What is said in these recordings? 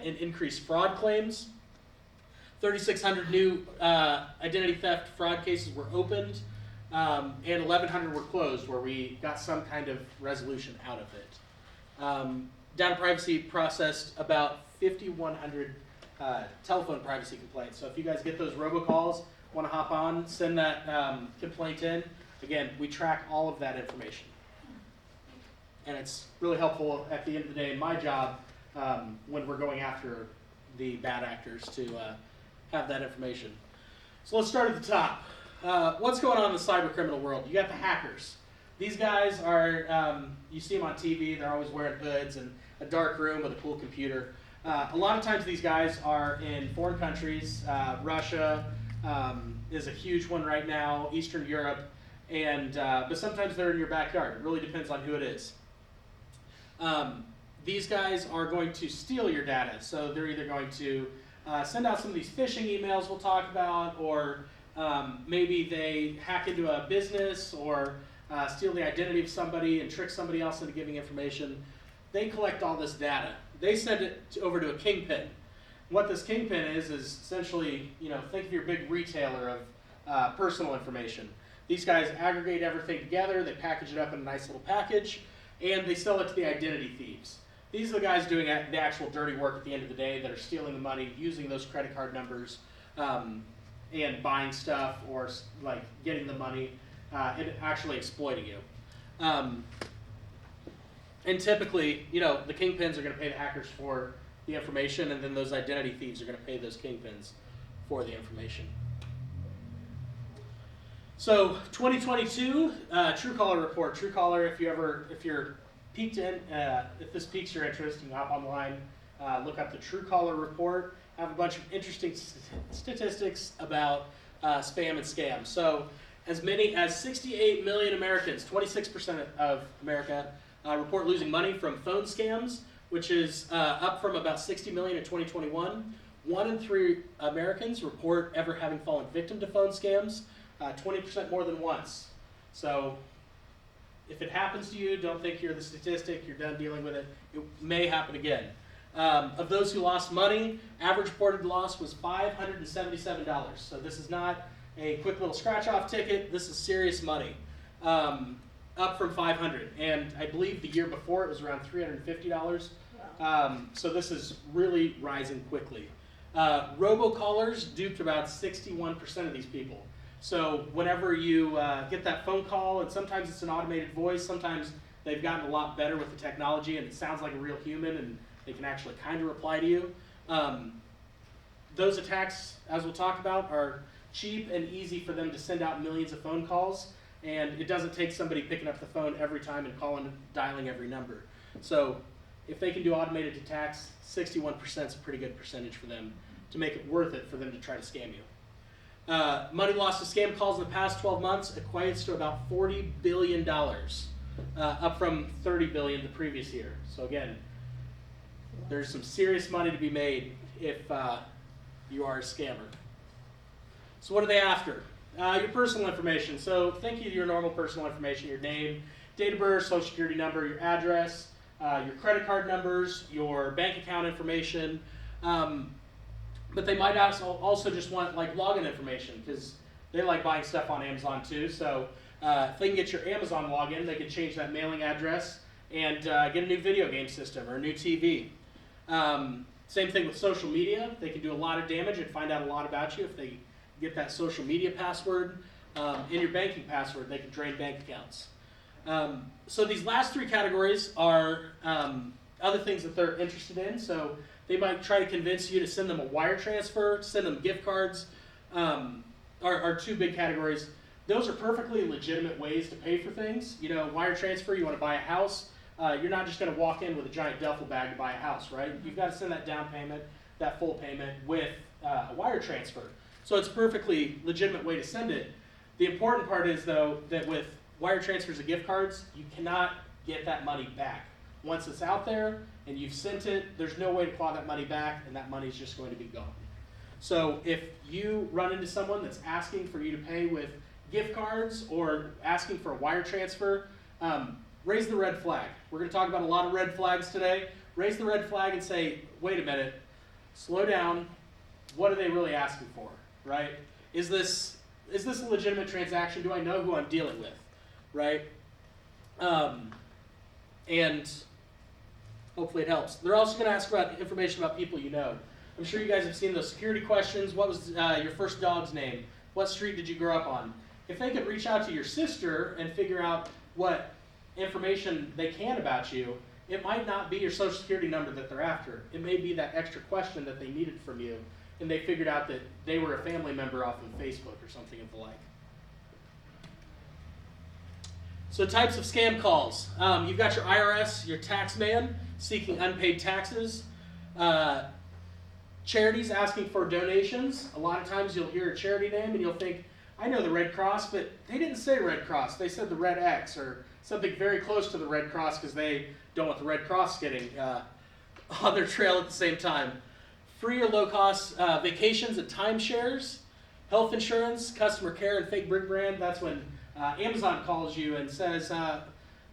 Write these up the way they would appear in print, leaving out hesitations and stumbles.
in increased fraud claims. 3,600 new identity theft fraud cases were opened, and 1,100 were closed where we got some kind of resolution out of it. Data privacy processed about 5,100 telephone privacy complaints. So if you guys get those robocalls, want to hop on, send that complaint in. Again, we track all of that information. And it's really helpful at the end of the day in my job when we're going after the bad actors to have that information. So let's start at the top. What's going on in the cyber criminal world? You got the hackers. These guys are, you see them on TV, they're always wearing hoods and a dark room with a cool computer. A lot of times these guys are in foreign countries. Russia is a huge one right now, Eastern Europe, and but sometimes they're in your backyard. It really depends on who it is. These guys are going to steal your data. So they're either going to send out some of these phishing emails we'll talk about, or maybe they hack into a business or steal the identity of somebody and trick somebody else into giving information. They collect all this data. They send it over to a kingpin. What this kingpin is essentially, think of your big retailer of personal information. These guys aggregate everything together, they package it up in a nice little package, and they sell it to the identity thieves. These are the guys doing the actual dirty work at the end of the day that are stealing the money, using those credit card numbers, and buying stuff or like getting the money and actually exploiting you. And typically, the kingpins are going to pay the hackers for the information, and then those identity thieves are going to pay those kingpins for the information. So 2022 Truecaller report. Truecaller, if you're peeked in, if this piques your interest, you can hop online, look up the Truecaller report. Have a bunch of interesting statistics about spam and scam. So as many as 68 million Americans, 26% of America, report losing money from phone scams, which is up from about 60 million in 2021. 1 in 3 Americans report ever having fallen victim to phone scams, 20% more than once. So if it happens to you, don't think you're the statistic, you're done dealing with it. It may happen again. Of those who lost money, average reported loss was $577. So this is not a quick little scratch-off ticket. This is serious money, up from $500. And I believe the year before it was around $350. So this is really rising quickly. Robocallers duped about 61% of these people. So whenever you get that phone call, and sometimes it's an automated voice, sometimes they've gotten a lot better with the technology and it sounds like a real human and they can actually kind of reply to you. Those attacks, as we'll talk about, are cheap and easy for them to send out millions of phone calls, and it doesn't take somebody picking up the phone every time and dialing every number. So if they can do automated attacks, 61% is a pretty good percentage for them to make it worth it for them to try to scam you. Money lost to scam calls in the past 12 months equates to about $40 billion, up from $30 billion the previous year. So again, there's some serious money to be made if you are a scammer. So what are they after? Your personal information. So think of your normal personal information, your name, date of birth, social security number, your address, your credit card numbers, your bank account information. But they might also just want like login information because they like buying stuff on Amazon too. So if they can get your Amazon login, they can change that mailing address and get a new video game system or a new TV. Same thing with social media. They can do a lot of damage and find out a lot about you if they get that social media password and your banking password. They can drain bank accounts. So these last 3 categories are other things that they're interested in. So they might try to convince you to send them a wire transfer, send them gift cards, are 2 big categories. Those are perfectly legitimate ways to pay for things. Wire transfer, you want to buy a house. You're not just going to walk in with a giant duffel bag to buy a house, right? You've got to send that down payment, that full payment with a wire transfer. So it's a perfectly legitimate way to send it. The important part is, though, that with wire transfers and gift cards, you cannot get that money back. Once it's out there and you've sent it, there's no way to claw that money back, and that money's just going to be gone. So if you run into someone that's asking for you to pay with gift cards or asking for a wire transfer, raise the red flag. We're going to talk about a lot of red flags today. raise the red flag and say, wait a minute, slow down. What are they really asking for, right? Is this a legitimate transaction? Do I know who I'm dealing with, right? And hopefully it helps. They're also going to ask about information about people you know. I'm sure you guys have seen those security questions. What was your first dog's name? What street did you grow up on? If they could reach out to your sister and figure out what information they can about you, it might not be your social security number that they're after. It may be that extra question that they needed from you, and they figured out that they were a family member off of Facebook or something of the like. So types of scam calls. You've got your IRS, your tax man seeking unpaid taxes. Charities asking for donations. A lot of times you'll hear a charity name and you'll think, I know the Red Cross, but they didn't say Red Cross. They said the Red X or something very close to the Red Cross because they don't want the Red Cross getting on their trail at the same time. Free or low-cost vacations and timeshares, health insurance, customer care, and fake brick brand. That's when Amazon calls you and says,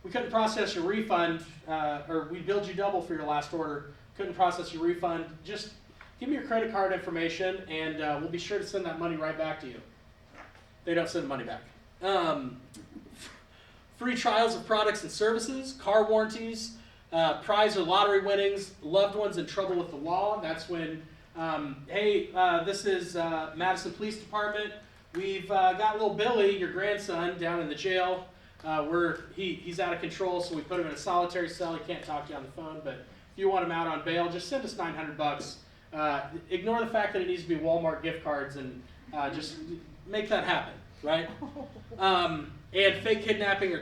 we couldn't process your refund, or we billed you double for your last order, couldn't process your refund. Just give me your credit card information, and we'll be sure to send that money right back to you. They don't send the money back. Free trials of products and services, car warranties, prize or lottery winnings, loved ones in trouble with the law. That's when, hey, this is Madison Police Department. We've got little Billy, your grandson, down in the jail. He's out of control, so we put him in a solitary cell. He can't talk to you on the phone, but if you want him out on bail, just send us $900. Ignore the fact that it needs to be Walmart gift cards and just make that happen, right? And fake kidnapping or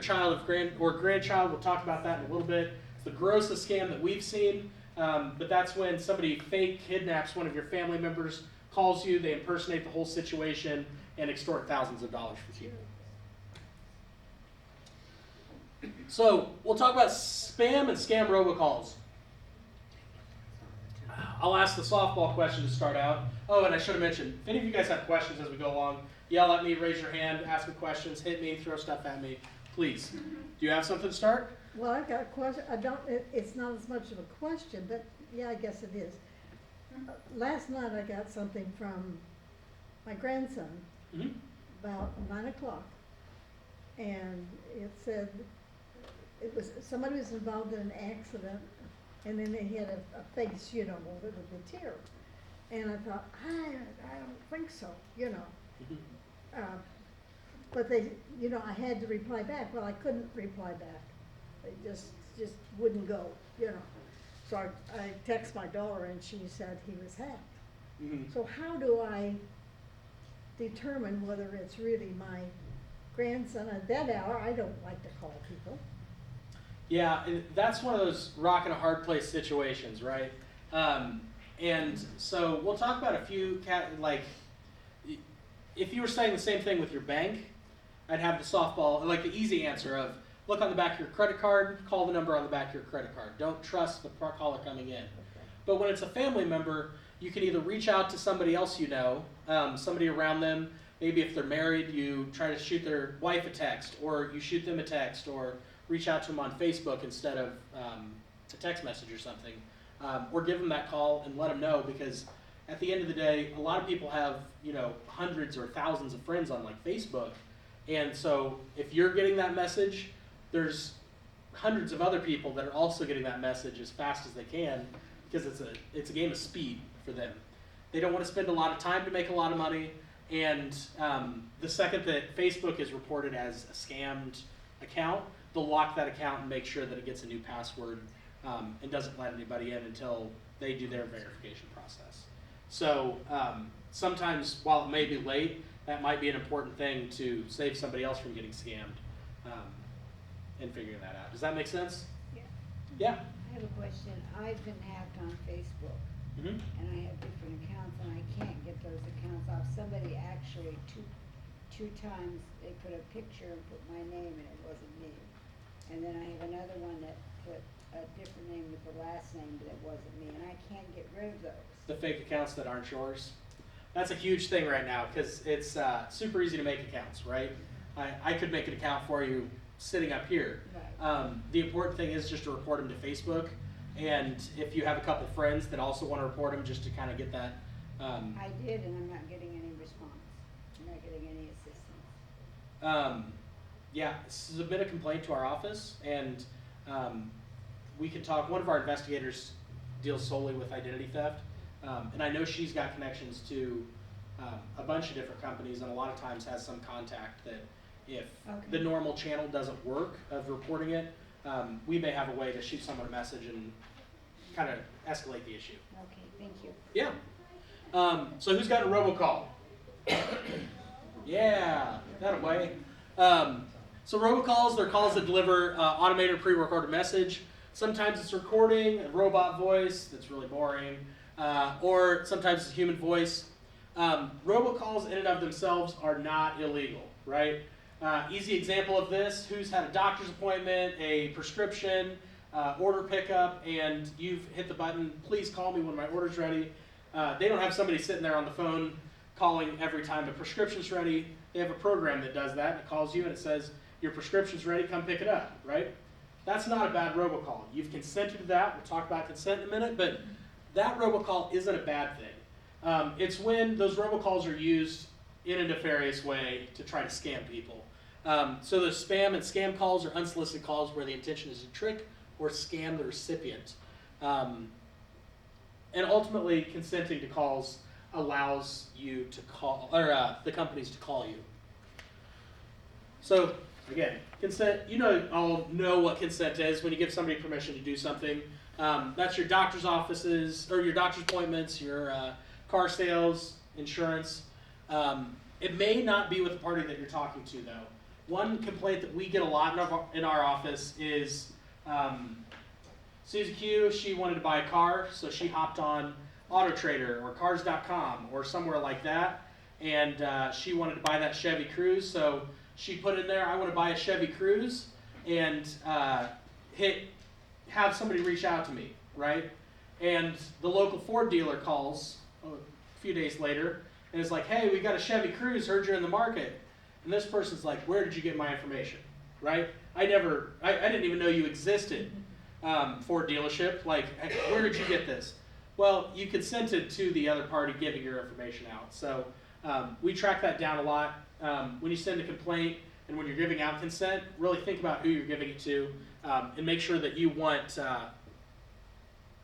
grandchild, we'll talk about that in a little bit. It's the grossest scam that we've seen, but that's when somebody fake kidnaps one of your family members, calls you, they impersonate the whole situation, and extort thousands of dollars from you. So we'll talk about spam and scam robocalls. I'll ask the softball question to start out. Oh, and I should have mentioned, if any of you guys have questions as we go along, yell at me, raise your hand, ask me questions, hit me, throw stuff at me, please. Do you have something to start? Well, I've got a question. It's not as much of a question, but yeah, I guess it is. Last night I got something from my grandson about 9 o'clock, and it said somebody was involved in an accident, and then they had a face, with a tear. And I thought, I don't think so, but they, I had to reply back. Well, I couldn't reply back. They just wouldn't go, So I text my daughter, and she said he was hacked. So how do I determine whether it's really my grandson? At that hour, I don't like to call people. Yeah, that's one of those rock and a hard place situations, right? And so we'll talk about a few, if you were saying the same thing with your bank, I'd have the softball, like the easy answer of, look on the back of your credit card, call the number on the back of your credit card. Don't trust the caller coming in. But when it's a family member, you can either reach out to somebody else somebody around them. Maybe if they're married, you try to shoot their wife a text, or you shoot them a text, or reach out to them on Facebook instead of a text message or something. Or give them that call and let them know, because at the end of the day, a lot of people have, hundreds or thousands of friends on Facebook. And so if you're getting that message, there's hundreds of other people that are also getting that message as fast as they can, because it's a game of speed for them. They don't want to spend a lot of time to make a lot of money, and the second that Facebook is reported as a scammed account, they'll lock that account and make sure that it gets a new password and doesn't let anybody in until they do their verification process. So sometimes, while it may be late, that might be an important thing to save somebody else from getting scammed and figuring that out. Does that make sense? Yeah. Yeah? I have a question. I've been hacked on Facebook, and I have different accounts, and I can't get those accounts off. Somebody actually two times, they put a picture and put my name, and it wasn't me. And then I have another one that put a different name with the last name, but it wasn't me, and I can't get rid of those. The fake accounts that aren't yours. That's a huge thing right now, because it's super easy to make accounts, right? I could make an account for you sitting up here. Right. The important thing is just to report them to Facebook. And if you have a couple friends that also want to report them, just to kind of get that. I did, and I'm not getting any response. I'm not getting any assistance. Yeah, submit a complaint to our office, and we can talk. One of our investigators deals solely with identity theft, and I know she's got connections to a bunch of different companies, and a lot of times has some contact that if the normal channel doesn't work of reporting it, we may have a way to shoot someone a message and kind of escalate the issue. Okay, thank you. Yeah. So who's got a robocall? Yeah, that way. So robocalls, they're calls that deliver automated pre-recorded message. Sometimes it's recording, a robot voice that's really boring, or sometimes it's a human voice. Robocalls in and of themselves are not illegal, right? Easy example of this, who's had a doctor's appointment, a prescription, order pickup, and you've hit the button, please call me when my order's ready. They don't have somebody sitting there on the phone calling every time the prescription's ready. They have a program that does that. It calls you and it says, your prescription's ready, come pick it up, right? That's not a bad robocall. You've consented to that. We'll talk about consent in a minute, but that robocall isn't a bad thing. It's when those robocalls are used in a nefarious way to try to scam people. So the spam and scam calls are unsolicited calls where the intention is to trick or scam the recipient. And ultimately, consenting to calls allows you to call, or the companies to call you. So again, consent, you all know what consent is when you give somebody permission to do something. That's your doctor's offices, or your doctor's appointments, your car sales, insurance. It may not be with the party that you're talking to, though. One complaint that we get a lot in our office is Susie Q, she wanted to buy a car, so she hopped on Auto Trader or Cars.com or somewhere like that, and she wanted to buy that Chevy Cruze, so she put in there, I want to buy a Chevy Cruze, and have somebody reach out to me, right? And the local Ford dealer calls a few days later, and is like, hey, we got a Chevy Cruze, heard you're in the market. And this person's like, where did you get my information, right? I didn't even know you existed, Ford dealership. Like, where did you get this? Well, you consented to the other party giving your information out. So we track that down a lot. When you send a complaint and when you're giving out consent, really think about who you're giving it to, and make sure that you want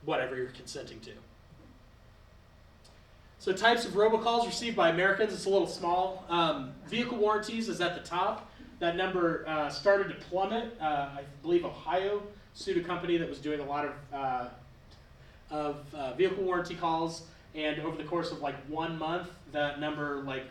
whatever you're consenting to. So types of robocalls received by Americans, it's a little small. Vehicle warranties is at the top. That number started to plummet. I believe Ohio sued a company that was doing a lot of vehicle warranty calls, and over the course of like 1 month, that number, I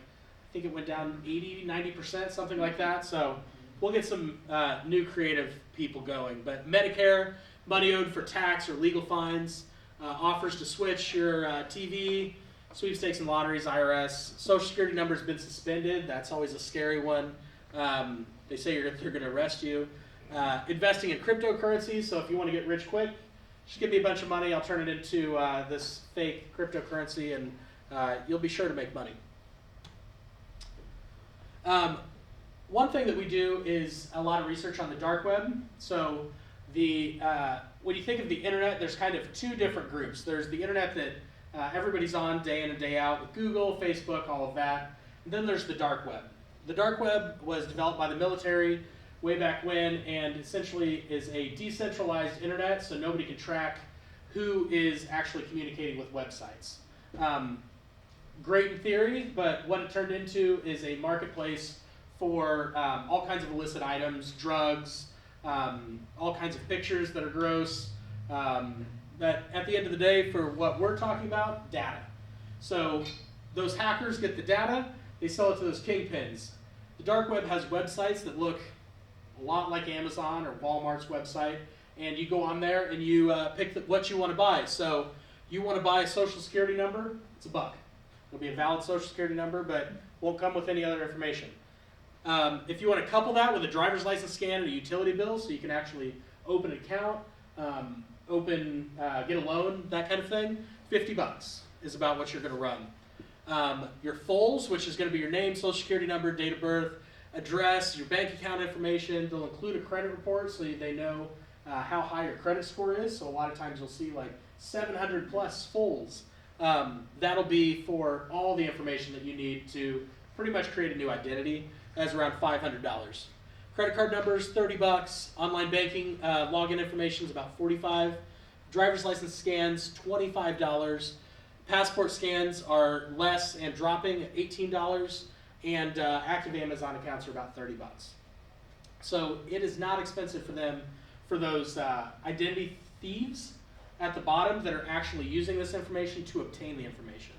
think it went down 80, 90%, something like that. So we'll get some new creative people going. But Medicare, money owed for tax or legal fines, offers to switch your TV, sweepstakes and lotteries, IRS. Social Security number has been suspended. That's always a scary one. They say they're going to arrest you. Investing in cryptocurrencies. So if you want to get rich quick, just give me a bunch of money. I'll turn it into this fake cryptocurrency, and you'll be sure to make money. One thing that we do is a lot of research on the dark web. So when you think of the internet, there's kind of two different groups. There's the internet that everybody's on day in and day out with Google, Facebook, all of that. And then there's the dark web. The dark web was developed by the military way back when, and essentially is a decentralized internet, so nobody can track who is actually communicating with websites. Great in theory, but what it turned into is a marketplace for all kinds of illicit items, drugs, all kinds of pictures that are gross, that at the end of the day, for what we're talking about, data. So those hackers get the data, they sell it to those kingpins. The dark web has websites that look a lot like Amazon or Walmart's website, and you go on there and you pick what you want to buy. So you want to buy a social security number, it's $1. It'll be a valid social security number, but won't come with any other information. If you want to couple that with a driver's license scan and a utility bill, so you can actually open an account, get a loan, that kind of thing, $50 is about what you're going to run. Your FOLs, which is going to be your name, social security number, date of birth, address, your bank account information. They'll include a credit report so they know how high your credit score is. So a lot of times you'll see like 700 plus fulls. That'll be for all the information that you need to pretty much create a new identity. That's around $500. Credit card numbers, $30. Online banking login information is about $45. Driver's license scans, $25. Passport scans are less and dropping at $18. And active Amazon accounts are about $30. So it is not expensive for them, for those identity thieves at the bottom that are actually using this information to obtain the information.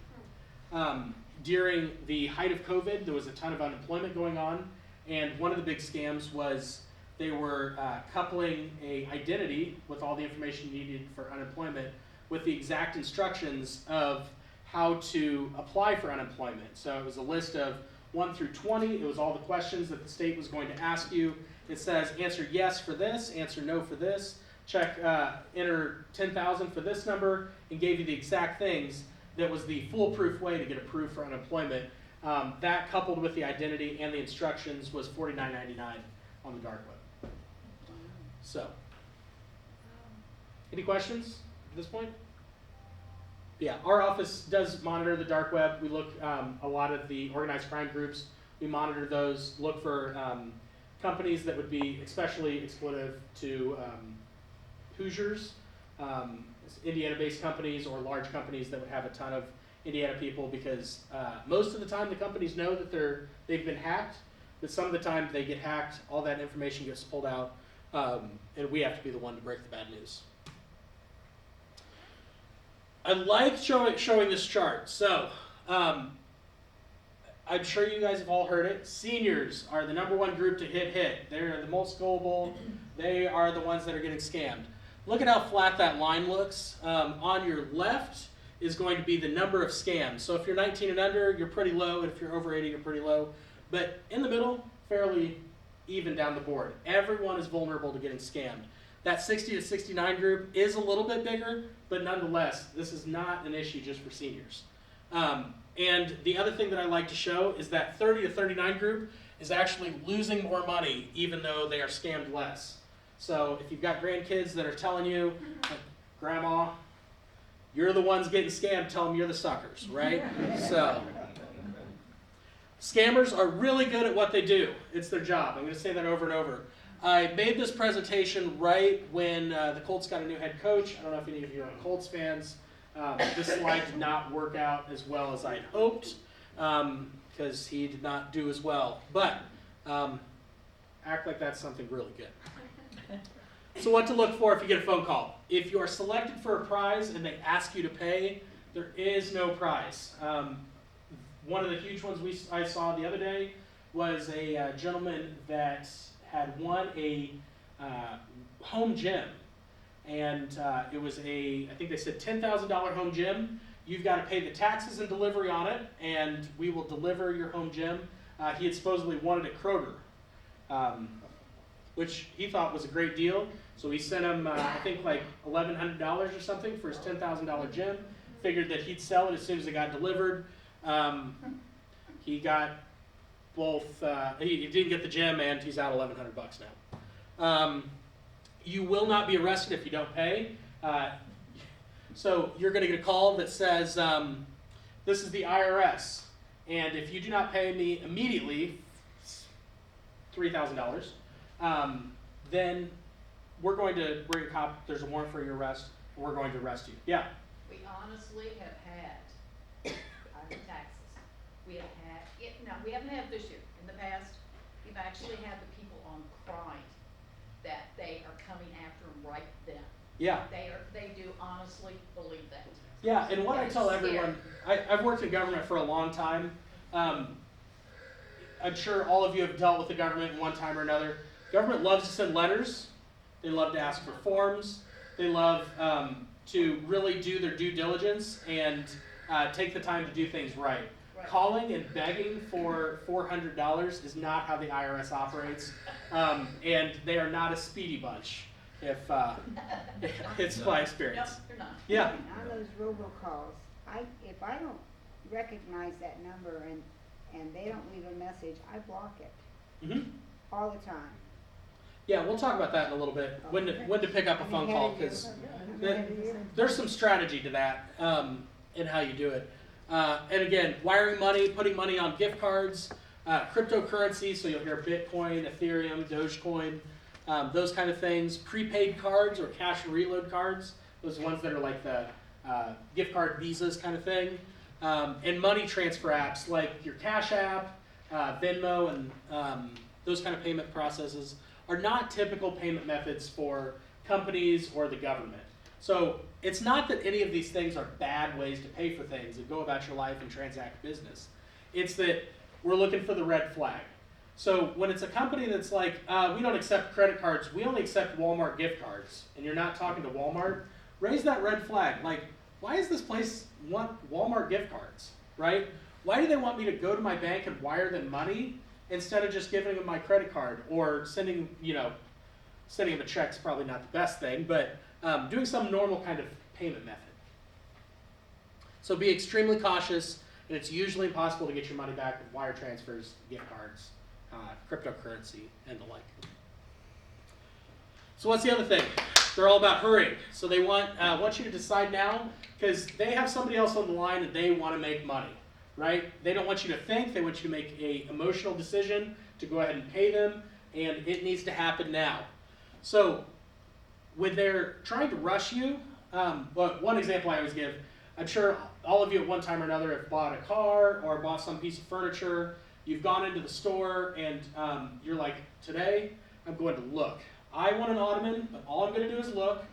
During the height of COVID, there was a ton of unemployment going on, and one of the big scams was they were coupling a identity with all the information needed for unemployment with the exact instructions of how to apply for unemployment. So it was a list of 1 through 20. It was all the questions that the state was going to ask you. It says answer yes for this, answer no for this, check, enter 10,000 for this number, and gave you the exact things that was the foolproof way to get approved for unemployment. That coupled with the identity and the instructions was $49.99 on the dark web. So, any questions at this point? Yeah, our office does monitor the dark web. We look a lot at the organized crime groups. We monitor those, look for companies that would be especially exploitive to Hoosiers, Indiana-based companies or large companies that would have a ton of Indiana people, because most of the time the companies know that they've been hacked, but some of the time they get hacked, all that information gets pulled out, and we have to be the one to break the bad news. I like showing this chart. So, I'm sure you guys have all heard it. Seniors are the #1 group to hit. They're the most gullible. They are the ones that are getting scammed. Look at how flat that line looks. On your left is going to be the number of scams. So if you're 19 and under, you're pretty low, and if you're over 80, you're pretty low. But in the middle, fairly even down the board. Everyone is vulnerable to getting scammed. That 60 to 69 group is a little bit bigger, but nonetheless, this is not an issue just for seniors. And the other thing that I like to show is that 30 to 39 group is actually losing more money even though they are scammed less. So if you've got grandkids that are telling you, like, Grandma, you're the ones getting scammed, tell them you're the suckers, right? So scammers are really good at what they do. It's their job. I'm going to say that over and over. I made this presentation right when the Colts got a new head coach. I don't know if any of you are Colts fans. This slide did not work out as well as I had hoped, because he did not do as well. But act like that's something really good. So what to look for if you get a phone call. If you are selected for a prize and they ask you to pay, there is no prize. One of the huge ones I saw the other day was a gentleman that had won a home gym. And it was I think they said $10,000 home gym. You've got to pay the taxes and delivery on it, and we will deliver your home gym. He had supposedly won it at Kroger, which he thought was a great deal. So he sent him, I think, like $1,100 or something for his $10,000 gym. Figured that he'd sell it as soon as it got delivered. He got both, he didn't get the gym, and he's out $1,100 now. You will not be arrested if you don't pay. So you're going to get a call that says, this is the IRS, and if you do not pay me immediately, $3,000, then we're going to bring a cop. There's a warrant for your arrest, and we're going to arrest you. Yeah? We honestly have had taxes. We have had, no, we haven't had this year. In the past, we've actually had the people on crime that they are coming after them right then. Yeah. They do honestly believe that. Yeah, and what I tell everyone, I've worked in government for a long time. I'm sure all of you have dealt with the government in one time or another. Government loves to send letters. They love to ask for forms. They love to really do their due diligence and take the time to do things right. Calling and begging for $400 is not how the IRS operates, and they are not a speedy bunch, if it's my experience. No, they're not. Yeah. On those robocalls, if I don't recognize that number and they don't leave a message, I block it Mm-hmm. all the time. Yeah, we'll talk about that in a little bit. When to pick up a phone call, because there's some strategy to that in how you do it. And again, wiring money, putting money on gift cards, cryptocurrency, so you'll hear Bitcoin, Ethereum, Dogecoin, those kind of things. Prepaid cards or cash reload cards, those ones that are like the gift card visas kind of thing. And money transfer apps like your Cash App, Venmo, and those kind of payment processes are not typical payment methods for companies or the government. So it's not that any of these things are bad ways to pay for things and go about your life and transact business. It's that we're looking for the red flag. So when it's a company that's like, we don't accept credit cards, we only accept Walmart gift cards, and you're not talking to Walmart, raise that red flag. Like, why does this place want Walmart gift cards, right? Why do they want me to go to my bank and wire them money instead of just giving them my credit card or sending them a check's probably not the best thing, but doing some normal kind of payment method. So be extremely cautious, and it's usually impossible to get your money back with wire transfers, gift cards, cryptocurrency, and the like. So what's the other thing? They're all about hurrying. So they want you to decide now, because they have somebody else on the line and they want to make money, right? They don't want you to think. They want you to make an emotional decision to go ahead and pay them, and it needs to happen now. So when they're trying to rush you, one example I always give, I'm sure all of you at one time or another have bought a car or bought some piece of furniture. You've gone into the store and you're like, today I'm going to look. I want an ottoman, but all I'm going to do is look.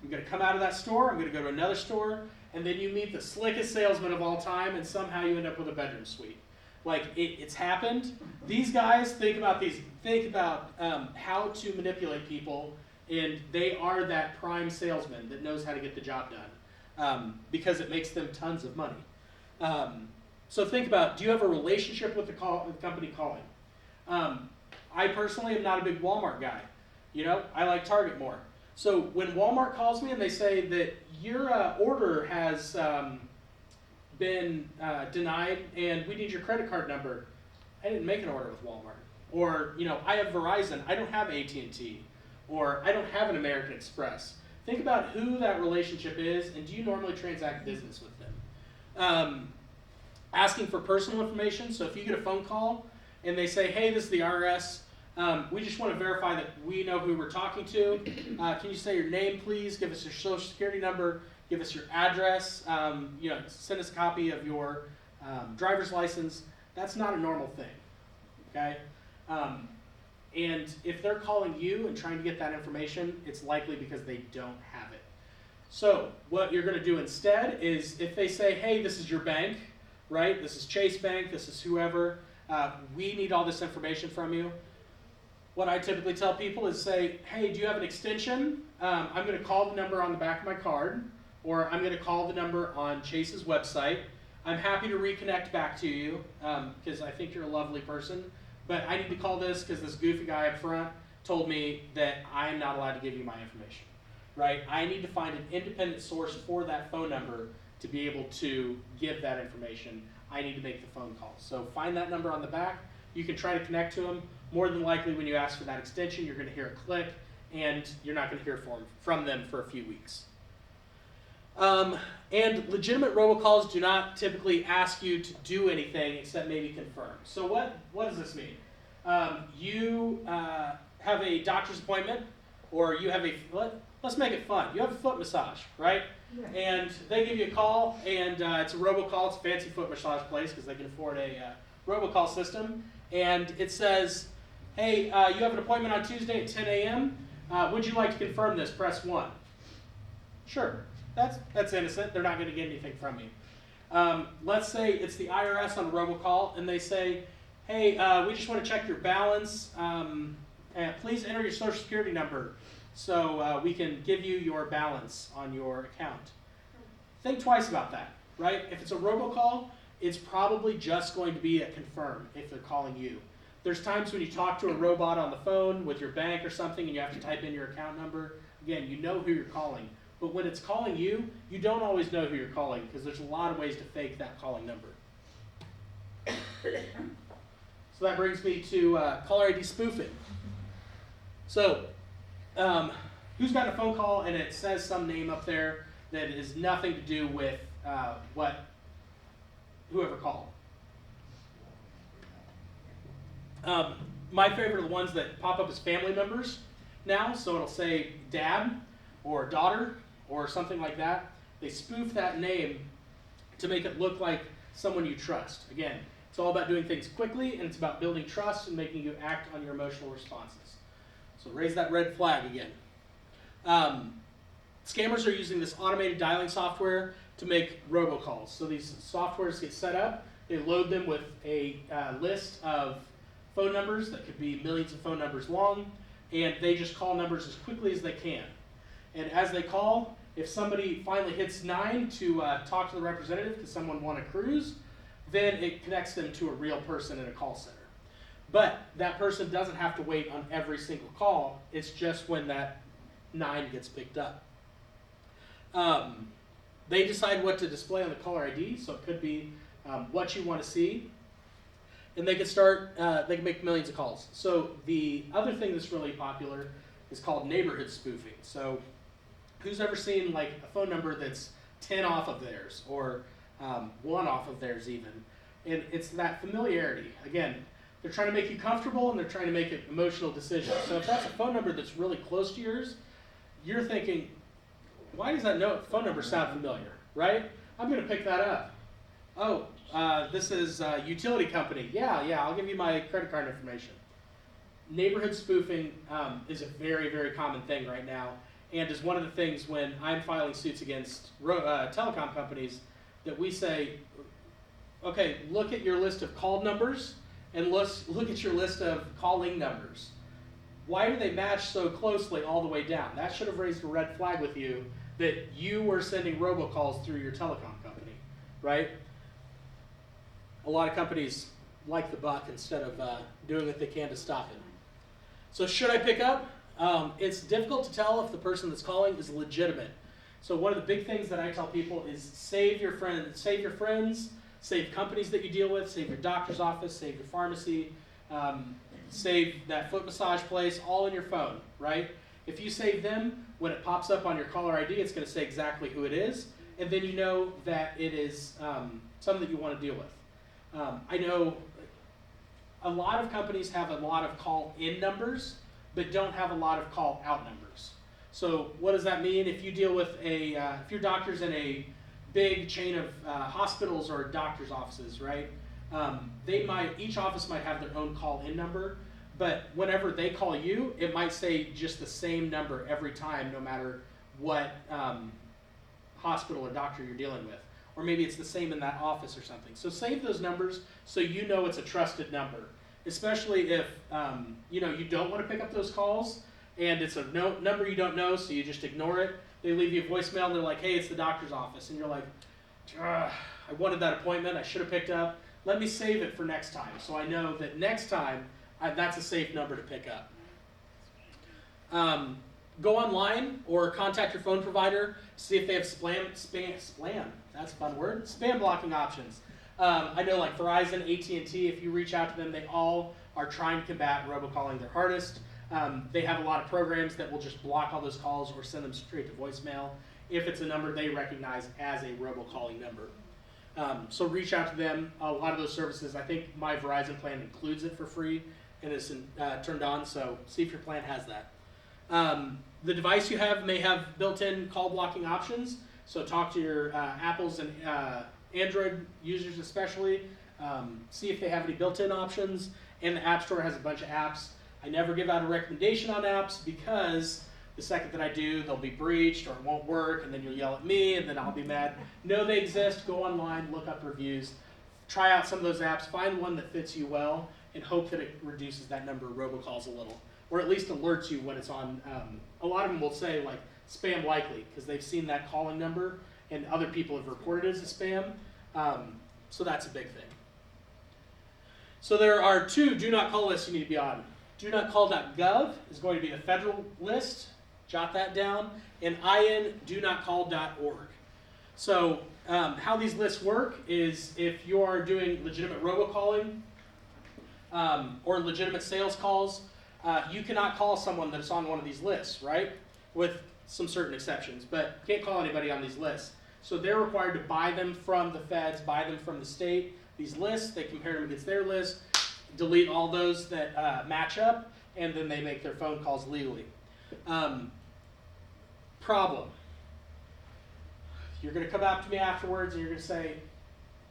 I'm going to come out of that store, I'm going to go to another store, and then you meet the slickest salesman of all time, and somehow you end up with a bedroom suite. Like, it's happened. These guys think about how to manipulate people, and they are that prime salesman that knows how to get the job done because it makes them tons of money. So think about, do you have a relationship with the company calling? I personally am not a big Walmart guy. I like Target more. So when Walmart calls me and they say that your order has been denied and we need your credit card number, I didn't make an order with Walmart. Or, I have Verizon, I don't have AT&T. Or I don't have an American Express. Think about who that relationship is, and do you normally transact business with them? Asking for personal information, so if you get a phone call and they say, hey, this is the IRS, we just want to verify that we know who we're talking to. Can you say your name, please? Give us your social security number. Give us your address. Send us a copy of your driver's license. That's not a normal thing, okay? And if they're calling you and trying to get that information, it's likely because they don't have it. So what you're going to do instead is if they say, hey, this is your bank, right? This is Chase Bank. This is whoever. We need all this information from you. What I typically tell people is say, hey, do you have an extension? I'm going to call the number on the back of my card, or I'm going to call the number on Chase's website. I'm happy to reconnect back to you because I think you're a lovely person, but I need to call this because this goofy guy up front told me that I am not allowed to give you my information, right? I need to find an independent source for that phone number to be able to give that information. I need to make the phone call. So find that number on the back. You can try to connect to them. More than likely, when you ask for that extension, you're going to hear a click, and you're not going to hear from them for a few weeks. And legitimate robocalls do not typically ask you to do anything except maybe confirm. So what does this mean? You have a doctor's appointment, or you have let's make it fun. You have a foot massage, right? Yeah. And they give you a call, and it's a robocall. It's a fancy foot massage place because they can afford a robocall system. And it says, hey, you have an appointment on Tuesday at 10 a.m. Would you like to confirm this? Press 1. Sure. That's innocent. They're not going to get anything from you. Let's say it's the IRS on a robocall, and they say, hey, we just want to check your balance. And please enter your social security number so we can give you your balance on your account. Think twice about that, right? If it's a robocall, it's probably just going to be a confirm if they're calling you. There's times when you talk to a robot on the phone with your bank or something and you have to type in your account number. Again, you know who you're calling. But when it's calling you, you don't always know who you're calling because there's a lot of ways to fake that calling number. So that brings me to caller ID spoofing. So, who's gotten a phone call and it says some name up there that is nothing to do with whoever called? My favorite are the ones that pop up as family members now. So it'll say dad or daughter or something like that. They spoof that name to make it look like someone you trust. Again, it's all about doing things quickly, and it's about building trust and making you act on your emotional responses. So raise that red flag again. Scammers are using this automated dialing software to make robocalls. So these softwares get set up, they load them with a list of phone numbers that could be millions of phone numbers long, and they just call numbers as quickly as they can. And as they call, if somebody finally hits 9 to talk to the representative because someone won a cruise, then it connects them to a real person in a call center. But that person doesn't have to wait on every single call. It's just when that 9 gets picked up. They decide what to display on the caller ID, so it could be what you want to see. And they can they can make millions of calls. So the other thing that's really popular is called neighborhood spoofing. So who's ever seen like a phone number that's 10 off of theirs or 1 off of theirs even? And it's that familiarity. Again, they're trying to make you comfortable and they're trying to make an emotional decision. So if that's a phone number that's really close to yours, you're thinking, why does that phone number sound familiar, right? I'm going to pick that up. Oh, this is a utility company. Yeah, I'll give you my credit card information. Neighborhood spoofing is a very, very common thing right now, and is one of the things when I'm filing suits against telecom companies that we say, okay, look at your list of called numbers and look at your list of calling numbers. Why do they match so closely all the way down? That should have raised a red flag with you that you were sending robocalls through your telecom company, right? A lot of companies like the buck instead of doing what they can to stop it. So should I pick up? It's difficult to tell if the person that's calling is legitimate. So one of the big things that I tell people is save your friends, save companies that you deal with, save your doctor's office, save your pharmacy, save that foot massage place, all in your phone, right? If you save them, when it pops up on your caller ID, it's going to say exactly who it is, and then you know that it is something that you want to deal with. I know a lot of companies have a lot of call-in numbers, but don't have a lot of call-out numbers. So what does that mean? If you deal with if your doctor's in a big chain of hospitals or doctor's offices, right? Each office might have their own call-in number, but whenever they call you, it might say just the same number every time, no matter what hospital or doctor you're dealing with. Or maybe it's the same in that office or something. So save those numbers so you know it's a trusted number, especially if you don't want to pick up those calls and it's a number you don't know, so you just ignore it. They leave you a voicemail and they're like, hey, it's the doctor's office. And you're like, I wanted that appointment. I should have picked up. Let me save it for next time so I know that next time that's a safe number to pick up. Go online or contact your phone provider. See if they have spam. That's a fun word. Spam blocking options. I know like Verizon, AT&T, if you reach out to them, they all are trying to combat robocalling their hardest. They have a lot of programs that will just block all those calls or send them straight to voicemail if it's a number they recognize as a robocalling number. So reach out to them. A lot of those services, I think my Verizon plan includes it for free and it's turned on, so see if your plan has that. The device you have may have built-in call blocking options, so talk to your Apples and Android users especially. See if they have any built-in options, and the App Store has a bunch of apps. I never give out a recommendation on apps because the second that I do, they'll be breached or it won't work, and then you'll yell at me, and then I'll be mad. Know they exist, go online, look up reviews, try out some of those apps, find one that fits you well, and hope that it reduces that number of robocalls a little, or at least alerts you when it's on. A lot of them will say like spam likely because they've seen that calling number and other people have reported it as a spam. So that's a big thing. So there are 2 do not call lists you need to be on. Do not call.gov is going to be the federal list. Jot that down. And in.donotcall.org. So how these lists work is if you are doing legitimate robocalling or legitimate sales calls, you cannot call someone that's on one of these lists, right? With some certain exceptions, but you can't call anybody on these lists. So they're required to buy them from the feds, buy them from the state. These lists, they compare them against their list, delete all those that match up, and then they make their phone calls legally. Problem. You're going to come up to me afterwards and you're going to say,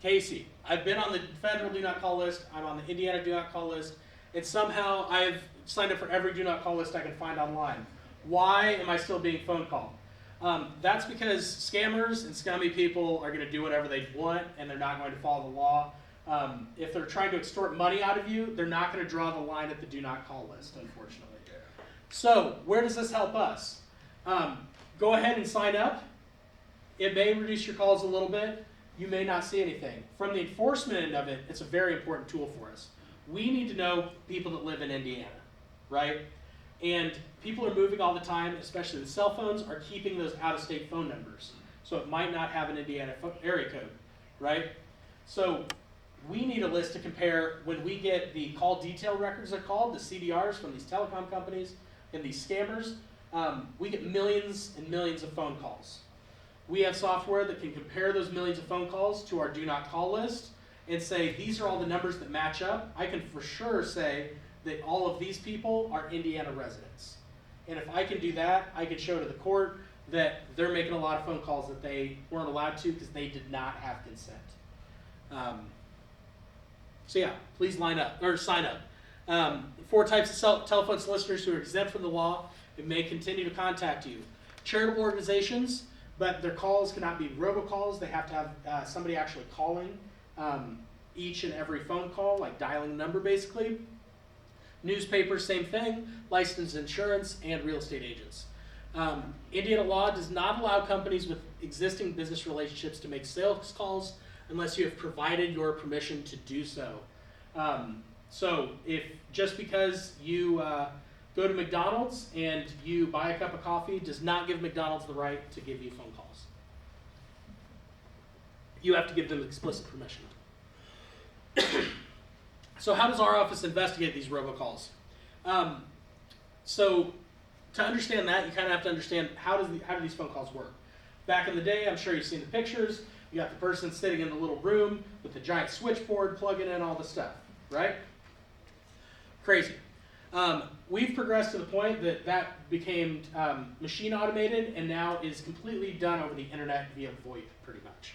Casey, I've been on the federal do not call list, I'm on the Indiana do not call list, and somehow I've signed up for every do not call list I can find online. Why am I still being phone called? That's because scammers and scummy people are going to do whatever they want, and they're not going to follow the law. If they're trying to extort money out of you, they're not going to draw the line at the do not call list, unfortunately. So where does this help us? Go ahead and sign up. It may reduce your calls a little bit. You may not see anything. From the enforcement end of it, it's a very important tool for us. We need to know people that live in Indiana, right? And people are moving all the time, especially with cell phones, are keeping those out-of-state phone numbers. So it might not have an Indiana area code, right? So we need a list to compare when we get the call detail records, they're called, the CDRs from these telecom companies and these scammers. We get millions and millions of phone calls. We have software that can compare those millions of phone calls to our do not call list and say, these are all the numbers that match up. I can for sure say that all of these people are Indiana residents. And if I can do that, I can show to the court that they're making a lot of phone calls that they weren't allowed to because they did not have consent. So yeah, please line up or sign up. 4 types of telephone solicitors who are exempt from the law and may continue to contact you. Charitable organizations, but their calls cannot be robocalls. They have to have somebody actually calling each and every phone call, like dialing a number basically. Newspapers, same thing. Licensed insurance and real estate agents. Indiana law does not allow companies with existing business relationships to make sales calls unless you have provided your permission to do so. So if just because you go to McDonald's and you buy a cup of coffee does not give McDonald's the right to give you phone calls. You have to give them explicit permission. So how does our office investigate these robocalls? So to understand that, you kind of have to understand how do these phone calls work. Back in the day, I'm sure you've seen the pictures. You got the person sitting in the little room with the giant switchboard, plugging in all the stuff, right? Crazy. We've progressed to the point that became machine automated and now is completely done over the internet via VoIP, pretty much.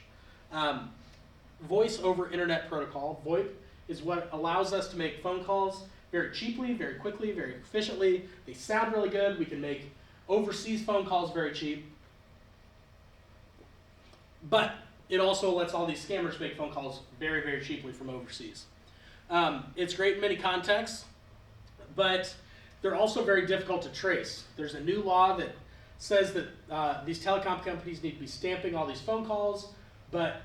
Voice over internet protocol, VoIP, is what allows us to make phone calls very cheaply, very quickly, very efficiently. They sound really good. We can make overseas phone calls very cheap. But it also lets all these scammers make phone calls very, very cheaply from overseas. It's great in many contexts, but they're also very difficult to trace. There's a new law that says that these telecom companies need to be stamping all these phone calls, but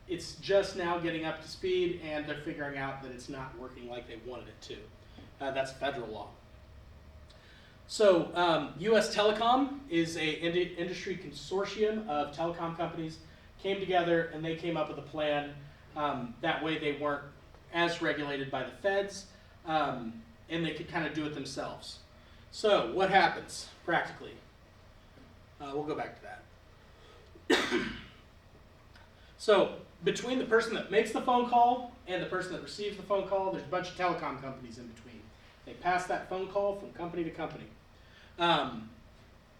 it's just now getting up to speed, and they're figuring out that it's not working like they wanted it to. That's federal law. So US Telecom is an industry consortium of telecom companies, came together and they came up with a plan. That way they weren't as regulated by the feds, and they could kind of do it themselves. So what happens practically? We'll go back to that. So between the person that makes the phone call and the person that receives the phone call, there's a bunch of telecom companies in between. They pass that phone call from company to company.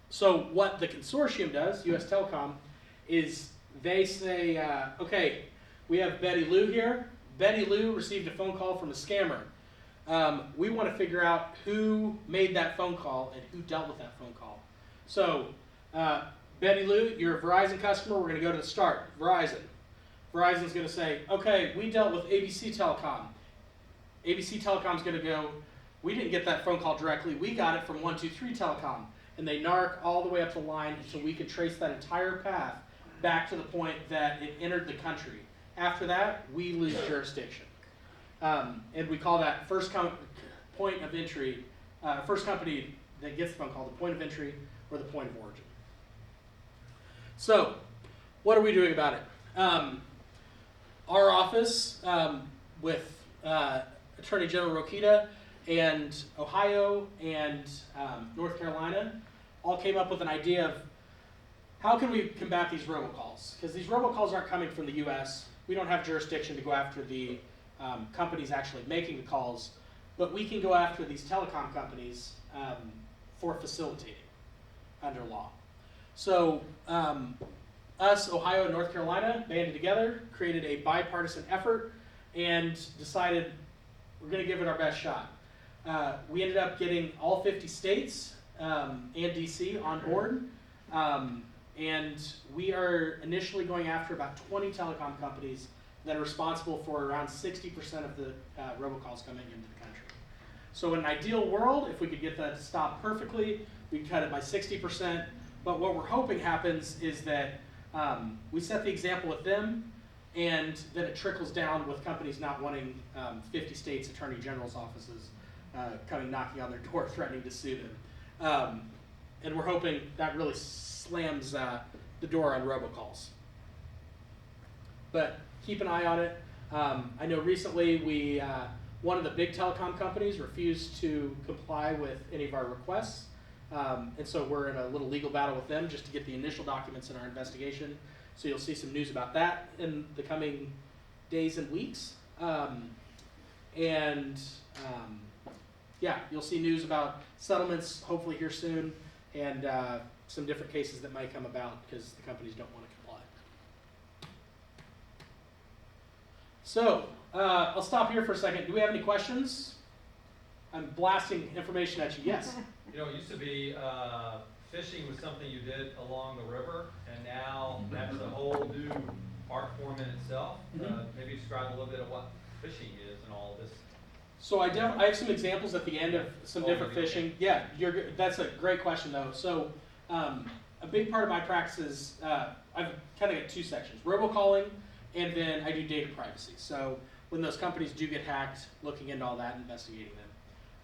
So what the consortium does, US Telecom, is they say, okay, we have Betty Lou here. Betty Lou received a phone call from a scammer. We want to figure out who made that phone call and who dealt with that phone call. So Betty Lou, you're a Verizon customer. We're going to go to the start. Verizon. Verizon's going to say, okay, we dealt with ABC Telecom. ABC Telecom's going to go, we didn't get that phone call directly. We got it from 123 Telecom. And they narc all the way up the line until we could trace that entire path back to the point that it entered the country. After that, we lose jurisdiction. And we call that first point of entry, first company that gets the phone call, the point of entry or the point of origin. So, what are we doing about it? Our office, with Attorney General Rokita, and Ohio and North Carolina all came up with an idea of how can we combat these robocalls? Because these robocalls aren't coming from the US. We don't have jurisdiction to go after the companies actually making the calls, but we can go after these telecom companies for facilitating under law. So us, Ohio, and North Carolina banded together, created a bipartisan effort, and decided we're going to give it our best shot. We ended up getting all 50 states and DC on board, and we are initially going after about 20 telecom companies that are responsible for around 60% of the robocalls coming into the country. So in an ideal world, if we could get that to stop perfectly, we'd cut it by 60%. But what we're hoping happens is that we set the example with them, and then it trickles down with companies not wanting 50 states' attorney general's offices coming knocking on their door threatening to sue them. And we're hoping that really slams the door on robocalls. But keep an eye on it. I know recently one of the big telecom companies refused to comply with any of our requests. And so we're in a little legal battle with them just to get the initial documents in our investigation. So you'll see some news about that in the coming days and weeks. Yeah, you'll see news about settlements hopefully here soon, and some different cases that might come about because the companies don't want to comply. So I'll stop here for a second. Do we have any questions? I'm blasting information at you. Yes? You know, it used to be fishing was something you did along the river, and now that's a whole new art form in itself. Maybe describe a little bit of what fishing is and all of this. So I have some examples at the end of some different fishing. Yeah, that's a great question though. So a big part of my practice is I've kind of got two sections: robocalling, and then I do data privacy. So when those companies do get hacked, looking into all that, investigating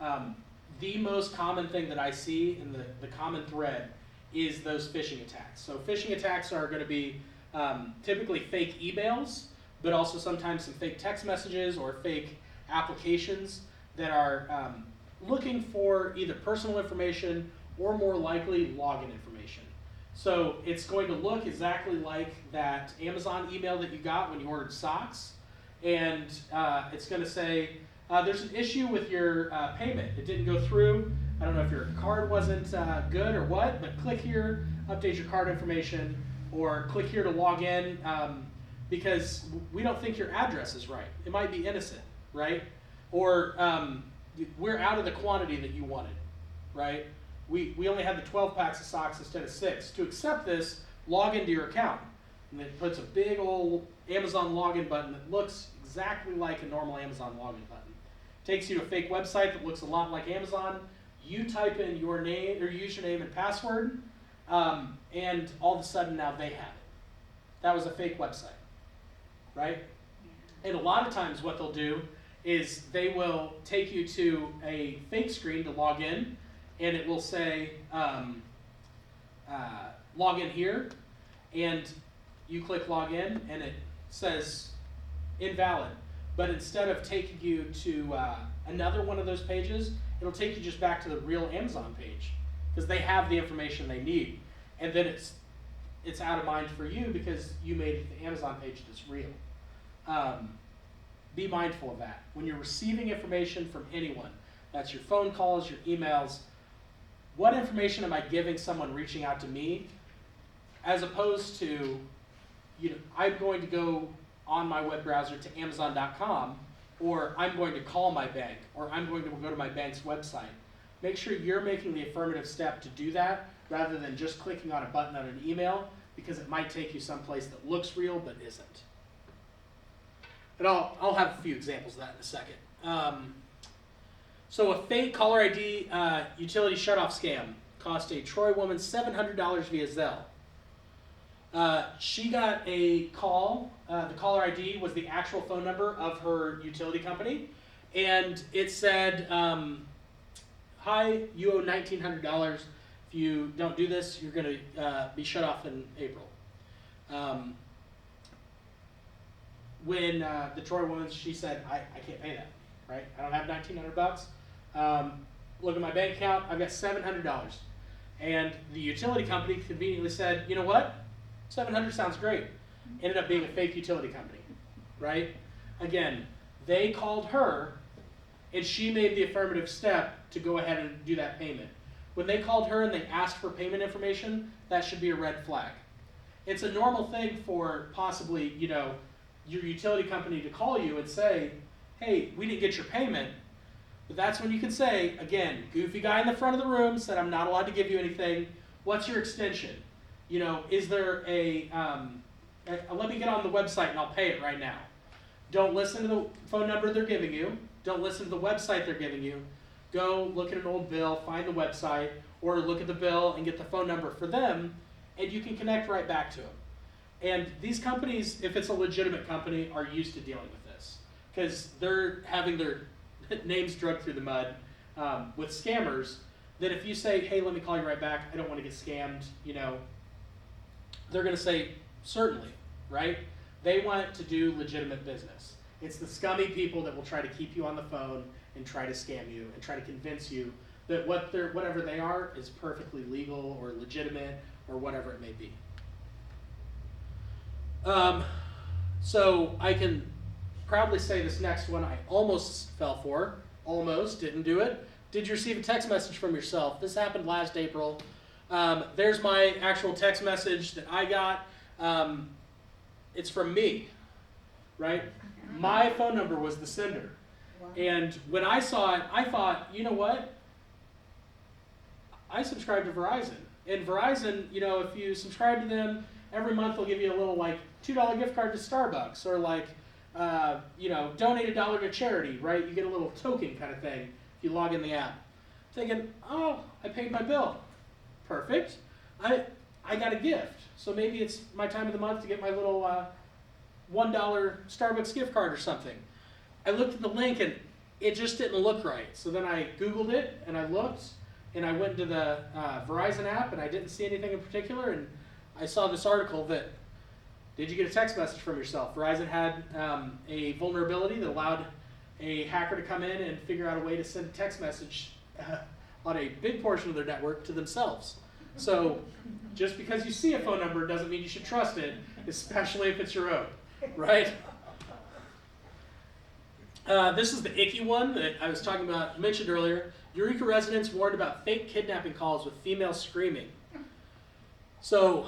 them. The most common thing that I see in the common thread is those phishing attacks. So phishing attacks are going to be typically fake emails, but also sometimes some fake text messages or fake applications that are looking for either personal information or more likely login information. So it's going to look exactly like that Amazon email that you got when you ordered socks, and it's going to say, there's an issue with your payment. It didn't go through. I don't know if your card wasn't good or what, but click here, update your card information, or click here to log in because we don't think your address is right. It might be innocent, right? Or we're out of the quantity that you wanted, right? We only had the 12 packs of socks instead of 6. To accept this, log into your account. And it puts a big old Amazon login button that looks exactly like a normal Amazon login button. Takes you to a fake website that looks a lot like Amazon. You type in your name or username and password, and all of a sudden now they have it. That was a fake website, right? And a lot of times what they'll do is they will take you to a fake screen to log in, and it will say log in here, and you click log in and it says invalid. But instead of taking you to another one of those pages, it'll take you just back to the real Amazon page because they have the information they need. And then it's out of mind for you because you made the Amazon page that's real. Be mindful of that. When you're receiving information from anyone, that's your phone calls, your emails, what information am I giving someone reaching out to me, as opposed to, I'm going to go on my web browser to Amazon.com, or I'm going to call my bank, or I'm going to go to my bank's website. Make sure you're making the affirmative step to do that rather than just clicking on a button on an email, because it might take you someplace that looks real but isn't. And I'll have a few examples of that in a second. So a fake caller ID utility shutoff scam cost a Troy woman $700 via Zelle. She got a call. The caller ID was the actual phone number of her utility company, and it said, hi, you owe $1,900. If you don't do this, you're going to be shut off in April. When the Troy woman, she said, I can't pay that, right? I don't have $1,900. Look at my bank account, I've got $700. And the utility company conveniently said, you know what? 700 sounds great. Ended up being a fake utility company, right? Again, they called her and she made the affirmative step to go ahead and do that payment. When they called her and they asked for payment information, that should be a red flag. It's a normal thing for possibly, you know, your utility company to call you and say, hey, we didn't get your payment. But that's when you can say, again, goofy guy in the front of the room said I'm not allowed to give you anything. What's your extension? You know, is there let me get on the website and I'll pay it right now. Don't listen to the phone number they're giving you. Don't listen to the website they're giving you. Go look at an old bill, find the website, or look at the bill and get the phone number for them, and you can connect right back to them. And these companies, if it's a legitimate company, are used to dealing with this because they're having their names dragged through the mud with scammers. That if you say, hey, let me call you right back, I don't want to get scammed, you know, they're going to say, certainly, right? They want to do legitimate business. It's the scummy people that will try to keep you on the phone and try to scam you and try to convince you that whatever they are is perfectly legal or legitimate or whatever it may be. So I can proudly say this next one I almost fell for. Almost, didn't do it. Did you receive a text message from yourself? This happened last April. There's my actual text message that I got. It's from me, right? My phone number was the sender. Wow. And when I saw it, I thought, you know what? I subscribe to Verizon. And Verizon, you know, if you subscribe to them, every month they'll give you a little like $2 gift card to Starbucks or like, you know, donate $1 to charity, right? You get a little token kind of thing if you log in the app. Thinking, oh, I paid my bill. Perfect. I got a gift. So maybe it's my time of the month to get my little $1 Starbucks gift card or something. I looked at the link and it just didn't look right. So then I Googled it and I looked and I went into the Verizon app and I didn't see anything in particular, and I saw this article that, did you get a text message from yourself? Verizon had a vulnerability that allowed a hacker to come in and figure out a way to send a text message on a big portion of their network to themselves. So just because you see a phone number doesn't mean you should trust it, especially if it's your own, right? This is the icky one that I was talking about, mentioned earlier. Eureka residents warned about fake kidnapping calls with females screaming. So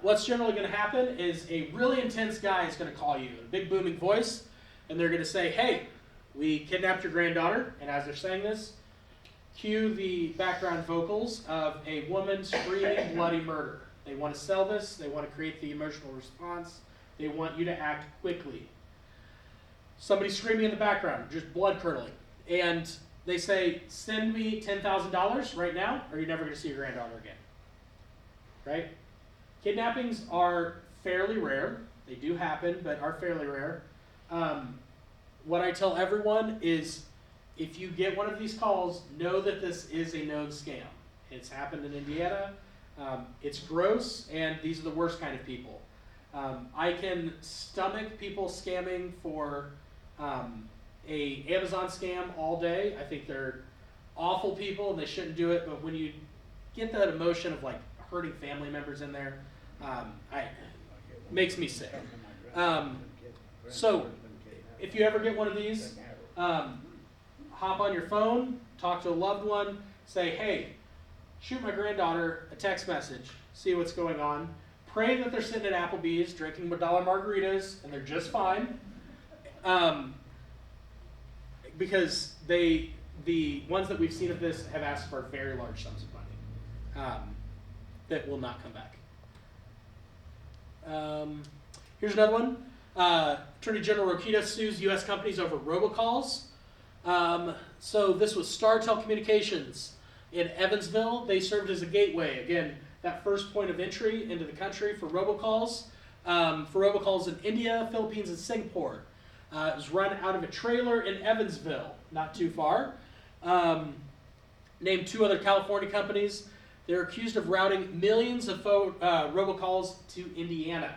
what's generally going to happen is a really intense guy is going to call you in a big booming voice, and they're going to say, hey, we kidnapped your granddaughter, and as they're saying this, cue the background vocals of a woman screaming bloody murder. They want to sell this, they want to create the emotional response, they want you to act quickly. Somebody screaming in the background, just blood curdling, and they say, send me $10,000 right now, or you're never going to see your granddaughter again. Right? Kidnappings are fairly rare. They do happen, but are fairly rare. What I tell everyone is, if you get one of these calls, know that this is a known scam. It's happened in Indiana. It's gross, and these are the worst kind of people. I can stomach people scamming for a Amazon scam all day. I think they're awful people and they shouldn't do it, but when you get that emotion of like hurting family members in there, makes me sick. So if you ever get one of these, hop on your phone, talk to a loved one, say, hey, shoot my granddaughter a text message, see what's going on. Pray that they're sitting at Applebee's drinking $1 margaritas and they're just fine. Because the ones that we've seen of this have asked for very large sums of money that will not come back. Here's another one. Attorney General Rokita sues U.S. companies over robocalls. So this was Star Telecommunications in Evansville. They served as a gateway. Again, that first point of entry into the country for robocalls. For robocalls in India, Philippines, and Singapore. It was run out of a trailer in Evansville, not too far. Named two other California companies. They're accused of routing millions of robocalls to Indiana.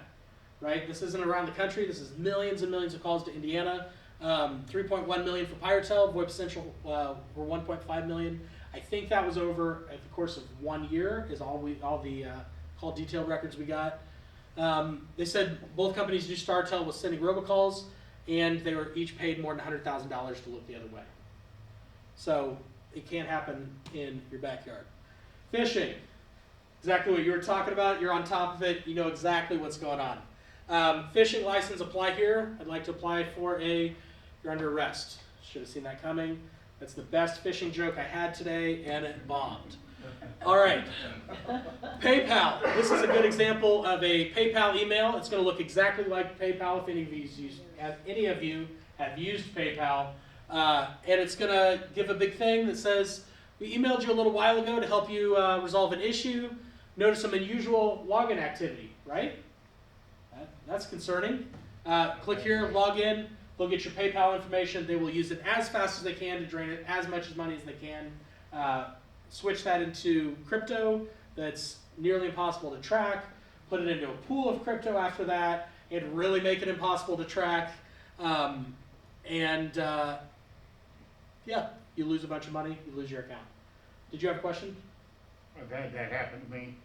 Right? This isn't around the country. This is millions and millions of calls to Indiana. 3.1 million for Piratel. VoIP Essential were 1.5 million. I think that was over at the course of 1 year. Is all the call detail records we got. They said both companies knew StarTel was sending robocalls, and they were each paid more than $100,000 to look the other way. So it can't happen in your backyard. Phishing, exactly what you were talking about. You're on top of it. You know exactly what's going on. Phishing license, apply here. I'd like to apply for you're under arrest. Should have seen that coming. That's the best phishing joke I had today, and it bombed. All right, PayPal. This is a good example of a PayPal email. It's going to look exactly like PayPal if any of you have used PayPal. And it's going to give a big thing that says, we emailed you a little while ago to help you resolve an issue. Notice some unusual login activity, right? That's concerning. Click here, log in. They'll get your PayPal information. They will use it as fast as they can to drain it as much money as they can. Switch that into crypto that's nearly impossible to track. Put it into a pool of crypto after that, and really make it impossible to track. Yeah, you lose a bunch of money, you lose your account. Did you have a question? I've had that happen to me.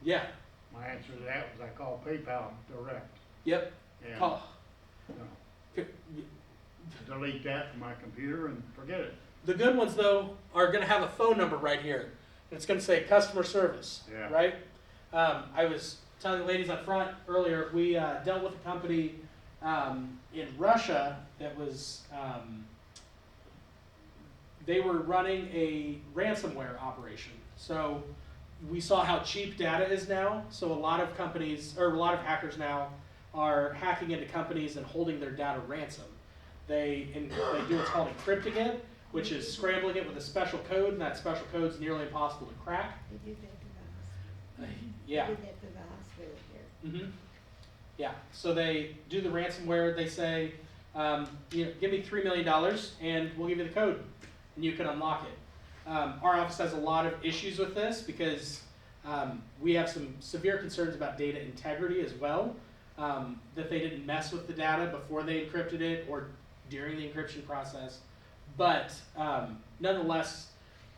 Yeah. My answer to that was I called PayPal direct. Yep. And Call. delete that from my computer and forget it. The good ones, though, are going to have a phone number right here. It's going to say customer service, Yeah. right? I was telling the ladies up front earlier, we dealt with a company in Russia that was, they were running a ransomware operation. So we saw how cheap data is now. So a lot of companies, or a lot of hackers now, are hacking into companies and holding their data ransom. They do what's called encrypting it, which is scrambling it with a special code, and that special code is nearly impossible to crack. They do that to the hospital. Yeah. They do that to the hospital here. Mm-hmm. Yeah. So they do the ransomware. They say, give me $3 million, and we'll give you the code, and you can unlock it. Our office has a lot of issues with this because we have some severe concerns about data integrity as well. That they didn't mess with the data before they encrypted it or during the encryption process. But nonetheless,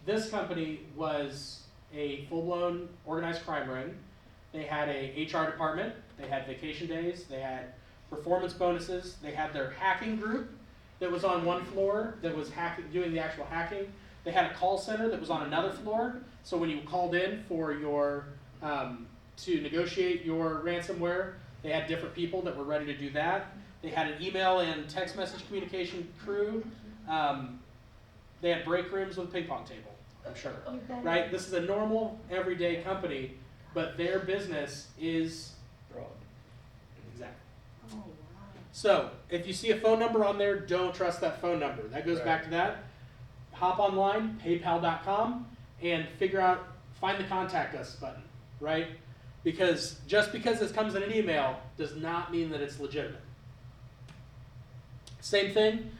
this company was a full-blown organized crime ring. They had a HR department, they had vacation days, they had performance bonuses, they had their hacking group that was on one floor that was doing the actual hacking. They had a call center that was on another floor. So when you called in for your to negotiate your ransomware, they had different people that were ready to do that. They had an email and text message communication crew. They had break rooms with a ping pong table, I'm sure. Right? This is a normal, everyday company, but their business is Fraud. exactly. Oh, wow. So if you see a phone number on there, don't trust that phone number. That goes back to that. Hop online, paypal.com, and find the contact us button, right? Because just because this comes in an email does not mean that it's legitimate. Same thing,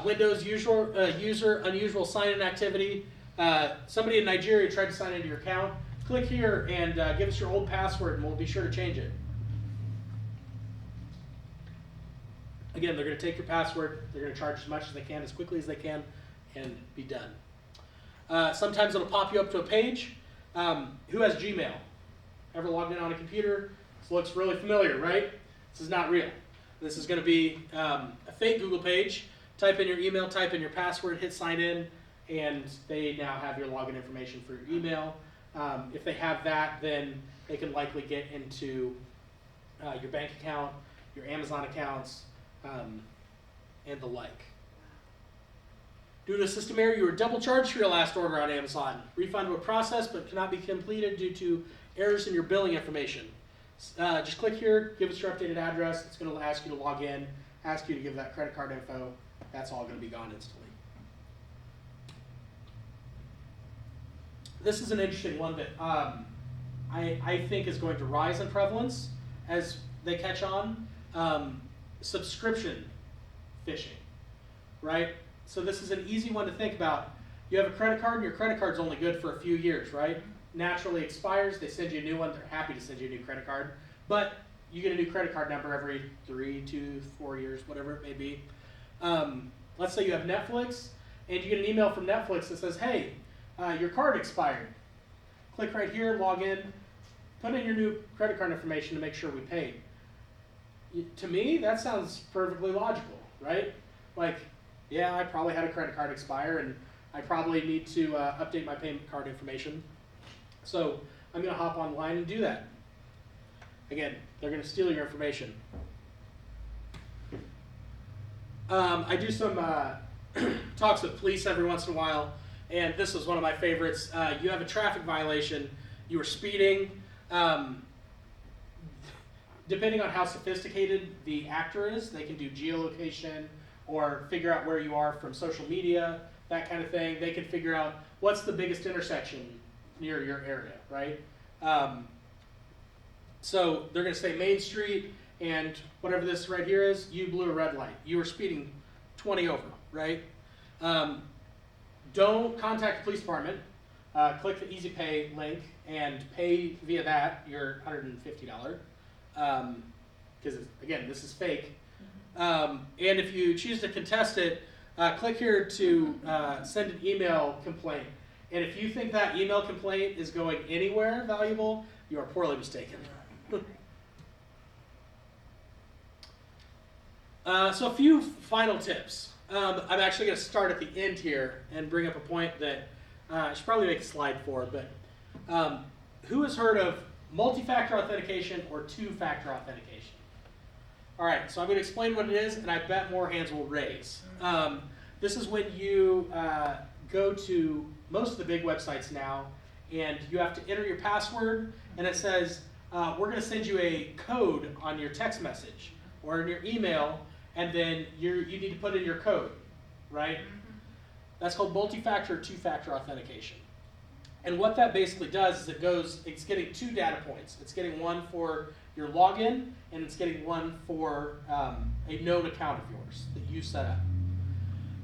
Windows user unusual sign-in activity. Somebody in Nigeria tried to sign into your account. Click here and give us your old password and we'll be sure to change it. Again, they're going to take your password, they're going to charge as much as they can, as quickly as they can, and be done. Sometimes it'll pop you up to a page. Who has Gmail? Ever logged in on a computer? This looks really familiar, right? This is not real. This is going to be a fake Google page. Type in your email, type in your password, hit sign in, and they now have your login information for your email. If they have that, then they can likely get into your bank account, your Amazon accounts, and the like. Due to a system error, you were double charged for your last order on Amazon. Refund was processed but cannot be completed due to errors in your billing information. Just click here, give us your updated address. It's going to ask you to log in, ask you to give that credit card info. That's all going to be gone instantly. This is an interesting one that I think is going to rise in prevalence as they catch on. Subscription phishing, right? So this is an easy one to think about. You have a credit card and your credit card's only good for a few years, right? Naturally expires, they send you a new one, they're happy to send you a new credit card, but you get a new credit card number every 3 to 4 years, whatever it may be. Let's say you have Netflix, and you get an email from Netflix that says, hey, your card expired. Click right here, log in, put in your new credit card information to make sure we paid. To me, that sounds perfectly logical, right? Like, yeah, I probably had a credit card expire, and I probably need to update my payment card information. So I'm going to hop online and do that. Again, they're going to steal your information. I do some talks with police every once in a while, and this was one of my favorites. You have a traffic violation, you were speeding. Depending on how sophisticated the actor is, they can do geolocation or figure out where you are from social media, that kind of thing. They can figure out what's the biggest intersection near your area, right? So they're going to say Main Street, and whatever this right here is, you blew a red light. You were speeding 20 over, right? Don't contact the police department. Click the Easy Pay link and pay via that your $150. Because again, this is fake. And if you choose to contest it, click here to send an email complaint. And if you think that email complaint is going anywhere valuable, you are poorly mistaken. So a few final tips. I'm actually going to start at the end here and bring up a point that I should probably make a slide for, but who has heard of multi-factor authentication or two-factor authentication? All right, so I'm going to explain what it is, and I bet more hands will raise. This is when you go to most of the big websites now, and you have to enter your password, and it says, we're going to send you a code on your text message or in your email, and then you need to put in your code, right? That's called multi-factor or two-factor authentication. And what that basically does is it's getting two data points. It's getting one for your login, and it's getting one for a known account of yours that you set up.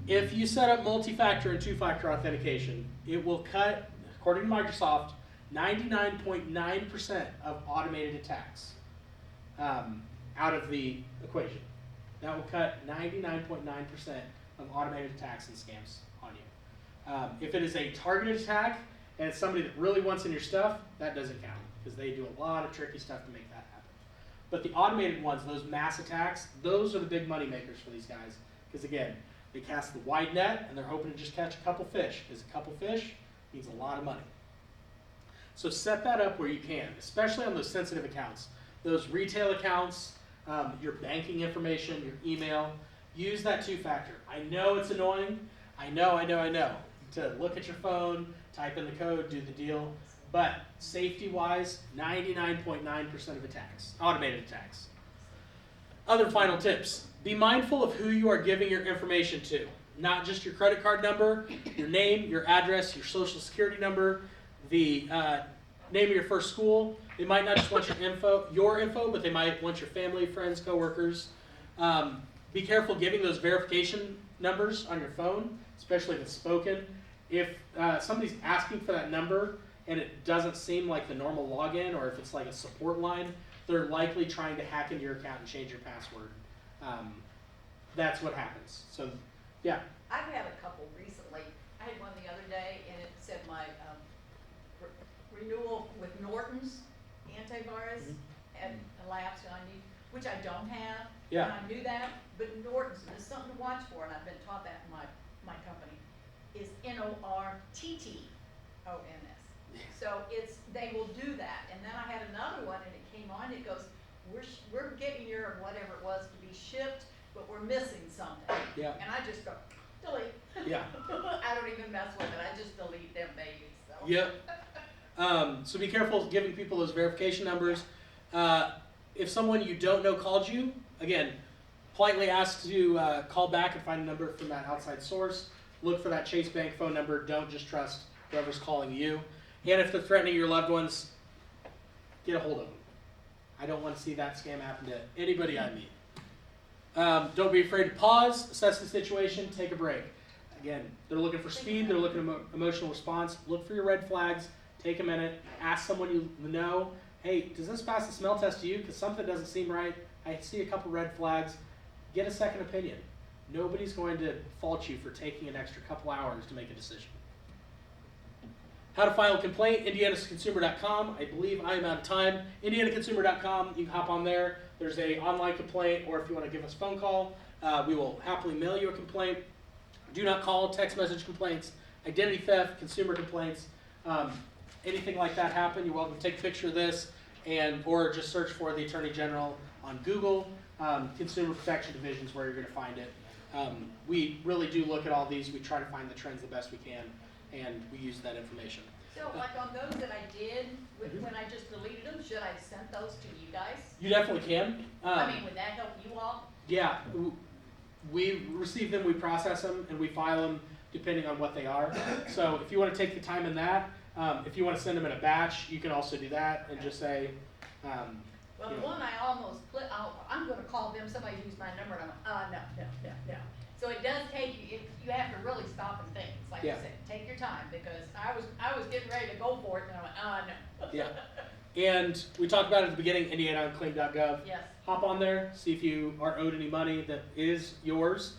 If you set up multi-factor and two-factor authentication, it will cut, according to Microsoft, 99.9% of automated attacks out of the equation. That will cut 99.9% of automated attacks and scams on you. If it is a targeted attack and it's somebody that really wants in your stuff, that doesn't count because they do a lot of tricky stuff to make that happen. But the automated ones, those mass attacks, those are the big money makers for these guys because again, they cast the wide net and they're hoping to just catch a couple fish because a couple fish means a lot of money. So set that up where you can, especially on those sensitive accounts. Those retail accounts, your banking information, your email, use that two-factor. I know it's annoying. I know. To look at your phone, type in the code, do the deal. But safety-wise, 99.9% of attacks, automated attacks. Other final tips. Be mindful of who you are giving your information to. Not just your credit card number, your name, your address, your social security number, the name of your first school. They might not just want your info, but they might want your family, friends, coworkers. Be careful giving those verification numbers on your phone, especially if it's spoken. If somebody's asking for that number and it doesn't seem like the normal login, or if it's like a support line, they're likely trying to hack into your account and change your password. That's what happens. So, yeah. I've had a couple recently. I had one the other day, and it said my renewal with Norton's antivirus had elapsed, and which I don't have. Yeah. And I knew that, but Norton's, and it's something to watch for, and I've been taught that in my company, is Nortttons. So they will do that. And then I had another one, and it came on, it goes, we're getting your whatever it was to be shipped, but we're missing something. Yeah. And I just go, delete. Yeah. I don't even mess with it, I just delete them babies, so. Yep. So be careful giving people those verification numbers. If someone you don't know called you, again, politely ask to call back and find a number from that outside source. Look for that Chase Bank phone number. Don't just trust whoever's calling you. And if they're threatening your loved ones, get a hold of them. I don't want to see that scam happen to anybody I meet. Don't be afraid to pause, assess the situation, take a break. Again, they're looking for speed, they're looking for emotional response. Look for your red flags, take a minute, ask someone you know, hey, does this pass the smell test to you? Because something doesn't seem right. I see a couple red flags. Get a second opinion. Nobody's going to fault you for taking an extra couple hours to make a decision. How to file a complaint, indianaconsumer.com. I believe I am out of time. indianaconsumer.com, you can hop on there. There's a online complaint, or if you want to give us a phone call, we will happily mail you a complaint. Do not call, text message complaints, identity theft, consumer complaints, anything like that happen, you're welcome to take a picture of this or just search for the Attorney General on Google. Consumer Protection Division is where you're going to find it. We really do look at all these. We try to find the trends the best we can, and we use that information. So like on those that I did, when I just deleted them, should I have sent those to you guys? You definitely can. I mean, would that help you all? Yeah, we receive them, we process them, and we file them depending on what they are. So if you want to take the time in that, if you want to send them in a batch, you can also do that and just say, Well, you the know. one I almost I'm gonna call them, somebody used my number, and I'm like, no. So it does take you, you have to really stop and think, it's like you Yeah. said, take your time, because I was getting ready to go for it, and I went, no. Yeah. And we talked about it at the beginning, indianaunclaim.gov. Yes, Hop on there, see if you are owed any money that is yours.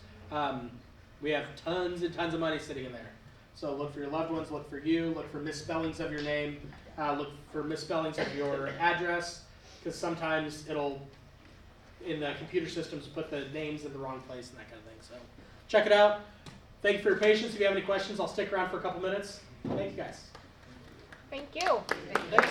We have tons and tons of money sitting in there. So look for your loved ones, look for you, look for misspellings of your name, look for misspellings of your address, because sometimes it'll, in the computer systems, put the names in the wrong place and that kind of thing. So check it out. Thank you for your patience. If you have any questions, I'll stick around for a couple minutes. Thank you guys. Thank you. Thanks.